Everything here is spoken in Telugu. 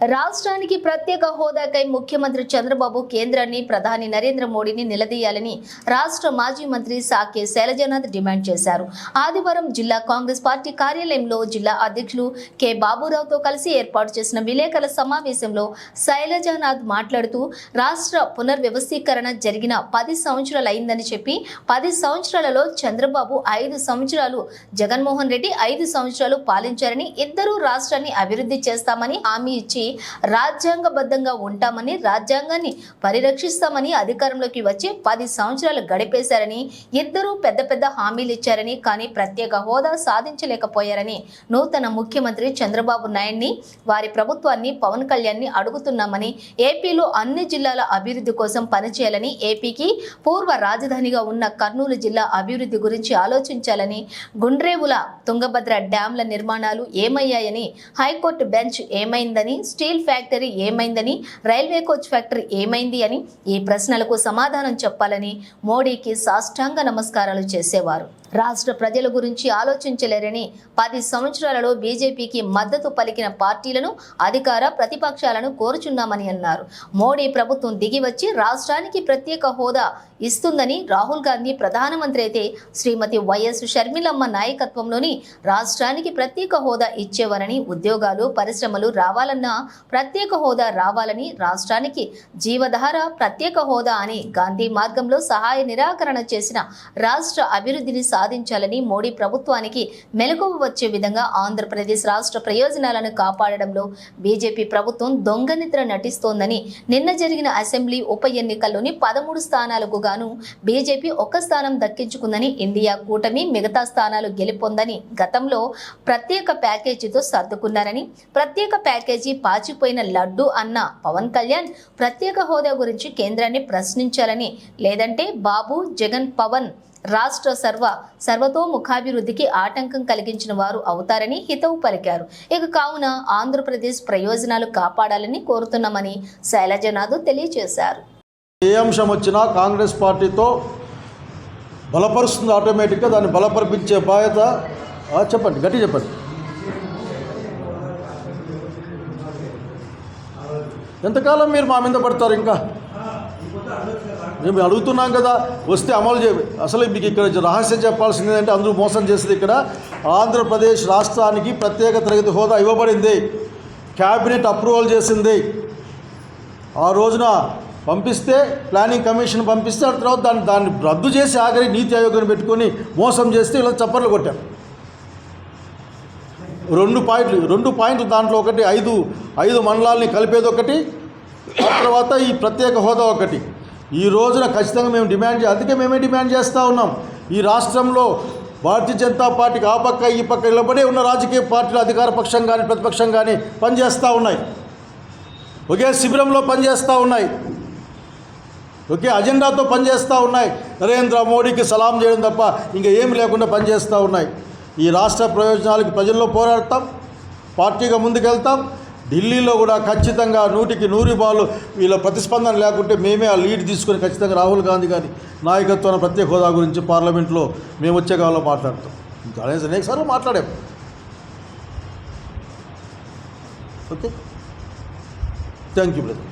రాష్ట్రానికి ప్రత్యేక హోదాకై ముఖ్యమంత్రి చంద్రబాబు కేంద్రాన్ని ప్రధాని నరేంద్ర మోడీని నిలదీయాలని రాష్ట్ర మాజీ మంత్రి సాకే శైలజనాథ్ డిమాండ్ చేశారు. ఆదివారం జిల్లా కాంగ్రెస్ పార్టీ కార్యాలయంలో జిల్లా అధ్యక్షులు కె బాబురావుతో కలిసి ఏర్పాటు చేసిన విలేకరుల సమావేశంలో శైలజనాథ్ మాట్లాడుతూ రాష్ట్ర పునర్వ్యవస్థీకరణ జరిగిన 10 సంవత్సరాలు అయిందని చెప్పి 10 సంవత్సరాలలో చంద్రబాబు 5 సంవత్సరాలు, జగన్మోహన్ రెడ్డి 5 సంవత్సరాలు పాలించారని, ఇద్దరు రాష్ట్రాన్ని అభివృద్ధి చేస్తామని హామీ ఇచ్చి రాజ్యాంగబద్ధంగా ఉంటామని, రాజ్యాంగాన్ని పరిరక్షిస్తామని అధికారంలోకి వచ్చి 10 సంవత్సరాలు గడిపేశారని, ఇద్దరు పెద్ద పెద్ద హామీలు ఇచ్చారని, కానీ ప్రత్యేక హోదా సాధించలేకపోయారని నూతన ముఖ్యమంత్రి చంద్రబాబు నాయుడిని, వారి ప్రభుత్వాన్ని, పవన్ కళ్యాణ్ని అడుగుతున్నామని, ఏపీలో అన్ని జిల్లాల అభివృద్ధి కోసం పనిచేయాలని, ఏపీకి పూర్వ రాజధానిగా ఉన్న కర్నూలు జిల్లా అభివృద్ధి గురించి ఆలోచించాలని, గుండ్రేవుల తుంగభద్ర డ్యాంల నిర్మాణాలు ఏమయ్యాయని, హైకోర్టు బెంచ్ ఏమైందని, స్టీల్ ఫ్యాక్టరీ ఏమైందని, రైల్వే కోచ్ ఫ్యాక్టరీ ఏమైంది అని ఈ ప్రశ్నలకు సమాధానం చెప్పాలని మోడీకి సాష్టాంగ నమస్కారాలు చేసేవారు. రాష్ట్ర ప్రజల గురించి ఆలోచించలేరని, 10 సంవత్సరాలలో బీజేపీకి మద్దతు పలికిన పార్టీలను, అధికార ప్రతిపక్షాలను కోరుచున్నామని అన్నారు. మోడీ ప్రభుత్వం దిగివచ్చి రాష్ట్రానికి ప్రత్యేక హోదా ఇస్తుందని, రాహుల్ గాంధీ ప్రధానమంత్రి అయితే శ్రీమతి వైఎస్ షర్మిలమ్మ నాయకత్వంలోని రాష్ట్రానికి ప్రత్యేక హోదా ఇచ్చేవారని, ఉద్యోగాలు, పరిశ్రమలు రావాలన్నా ప్రత్యేక హోదా రావాలని, రాష్ట్రానికి జీవధార ప్రత్యేక హోదా అని గాంధీ మార్గంలో సహాయ నిరాకరణ చేసిన రాష్ట్ర అభివృద్ధిని సాధించాలని మోడీ ప్రభుత్వానికి మెలకువ వచ్చే విధంగా ఆంధ్రప్రదేశ్ రాష్ట్ర ప్రయోజనాలను కాపాడడంలో బీజేపీ ప్రభుత్వం దొంగనిద్ర నటిస్తోందని, నిన్న జరిగిన అసెంబ్లీ ఉప ఎన్నికల్లోని 13 స్థానాలకు గాను బీజేపీ 1 స్థానం దక్కించుకుందని, ఇండియా కూటమి మిగతా స్థానాలు గెలుపొందని, గతంలో ప్రత్యేక ప్యాకేజీతో సర్దుకున్నారని, ప్రత్యేక ప్యాకేజీ పాచిపోయిన లడ్డు అన్న పవన్ కళ్యాణ్ ప్రత్యేక హోదా గురించి కేంద్రాన్ని ప్రశ్నించాలని, లేదంటే బాబు, జగన్, పవన్ రాష్ట్ర సర్వతోముఖాభివృద్ధికి ఆటంకం కలిగించిన వారు అవుతారని హితవు పలికారు. ఇక కావున ఆంధ్రప్రదేశ్ ప్రయోజనాలు కాపాడాలని కోరుతున్నామని శైలజనాథ్ తెలియజేశారు. ఏ అంశం వచ్చినా కాంగ్రెస్ పార్టీతో బలపరుస్తుంది, ఆటోమేటిక్గా దాన్ని బలపరిపించే బాధ్యత. చెప్పండి, గట్టి చెప్పండి. ఎంతకాలం మీరు మా మీద పడతారు? ఇంకా మేము అడుగుతున్నాం కదా, వస్తే అమలు చేయ. అసలు మీకు ఇక్కడ రహస్యం చెప్పాల్సింది ఏంటంటే, అందరూ మోసం చేసింది. ఇక్కడ ఆంధ్రప్రదేశ్ రాష్ట్రానికి ప్రత్యేక తరగతి హోదా ఇవ్వబడింది, క్యాబినెట్ అప్రూవల్ చేసింది. ఆ రోజున పంపిస్తే, ప్లానింగ్ కమిషన్ పంపిస్తే, ఆ తర్వాత దాన్ని రద్దు చేసి ఆఖరి నీతి ఆయోగాన్ని పెట్టుకొని మోసం చేస్తే ఇలా చప్పర్లు కొట్టారు. 2 పాయింట్లు దాంట్లో ఒకటి 5 మండలాల్ని కలిపేది ఒకటి, ఆ తర్వాత ఈ ప్రత్యేక హోదా ఒకటి. ఈ రోజున ఖచ్చితంగా మేము అందుకే మేమే డిమాండ్ చేస్తూ ఉన్నాం. ఈ రాష్ట్రంలో భారతీయ జనతా పార్టీకి ఆ పక్క ఈ పక్క నిలబడే ఉన్న రాజకీయ పార్టీలు, అధికార పక్షం కానీ ప్రతిపక్షం కానీ పనిచేస్తూ ఉన్నాయి, ఒకే శిబిరంలో పనిచేస్తూ ఉన్నాయి, ఒకే అజెండాతో పనిచేస్తూ ఉన్నాయి. నరేంద్ర మోడీకి సలాం చేయడం తప్ప ఇంకా ఏమి లేకుండా పనిచేస్తూ ఉన్నాయి. ఈ రాష్ట్ర ప్రయోజనాలకు ప్రజల్లో పోరాడతాం, పార్టీగా ముందుకెళ్తాం. ఢిల్లీలో కూడా ఖచ్చితంగా 100కి 100 వీళ్ళ ప్రతిస్పందన లేకుంటే మేమే ఆ లీడ్ తీసుకొని ఖచ్చితంగా రాహుల్ గాంధీ గారి నాయకత్వాన ప్రత్యేక హోదా గురించి పార్లమెంట్లో మేము వచ్చే కాలంలో మాట్లాడతాం. ఇంకా అనేక సార్లు మాట్లాడాం. Okay, thank you brother.